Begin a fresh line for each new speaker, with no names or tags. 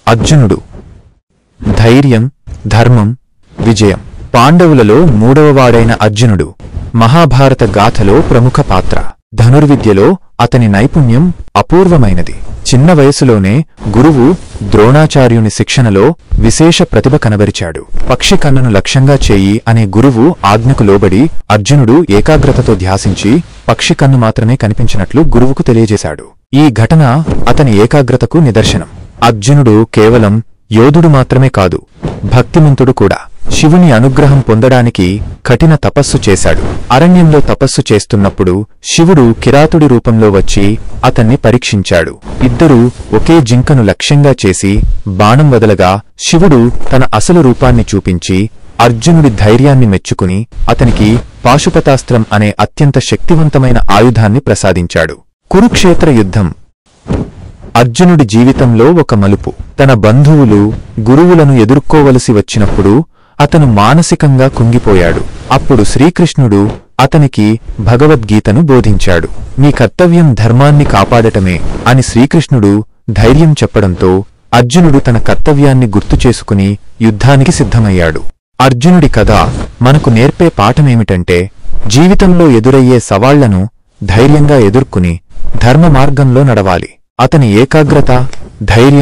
అర్జునుడు. ధైర్యం, ధర్మం, విజయం. పాండవులలో మూడవవాడైన అర్జునుడు మహాభారత గాథలో ప్రముఖ పాత్ర. ధనుర్విద్యలో అతని నైపుణ్యం అపూర్వమైనది. చిన్న వయసులోనే గురువు ద్రోణాచార్యుని శిక్షణలో విశేష ప్రతిభ కనబరిచాడు. పక్షి కన్నును లక్ష్యంగా చేయి అనే గురువు ఆజ్ఞకు లోబడి అర్జునుడు ఏకాగ్రతతో ధ్యాసించి పక్షి కన్ను మాత్రమే కనిపించినట్లు గురువుకు తెలియజేశాడు. ఈ ఘటన అతని ఏకాగ్రతకు నిదర్శనం. అర్జునుడు కేవలం యోధుడు మాత్రమే కాదు, భక్తిమంతుడు కూడా. శివుని అనుగ్రహం పొందడానికి కఠిన తపస్సు చేశాడు. అరణ్యంలో తపస్సు చేస్తున్నప్పుడు శివుడు కిరాతుడి రూపంలో వచ్చి అతన్ని పరీక్షించాడు. ఇద్దరూ ఒకే జింకను లక్ష్యంగా చేసి బాణం వదలగా శివుడు తన అసలు రూపాన్ని చూపించి అర్జునుడి ధైర్యాన్ని మెచ్చుకుని అతనికి పాశుపతాస్త్రం అనే అత్యంత శక్తివంతమైన ఆయుధాన్ని ప్రసాదించాడు. కురుక్షేత్ర యుద్ధం అర్జునుడి జీవితంలో ఒక మలుపు. తన బంధువులు, గురువులను ఎదుర్కోవలసి వచ్చినప్పుడు అతను మానసికంగా కుంగిపోయాడు. అప్పుడు శ్రీకృష్ణుడు అతనికి భగవద్గీతను బోధించాడు. నీ కర్తవ్యం ధర్మాన్ని కాపాడటమే అని శ్రీకృష్ణుడు ధైర్యం చెప్పడంతో అర్జునుడు తన కర్తవ్యాన్ని గుర్తుచేసుకుని యుద్ధానికి సిద్ధమయ్యాడు. అర్జునుడి కథ మనకు నేర్పే పాఠమేమిటంటే, జీవితంలో ఎదురయ్యే సవాళ్లను ధైర్యంగా ఎదుర్కొని ధర్మ మార్గంలో నడవాలి. అతని ఏకాగ్రత, ధైర్యం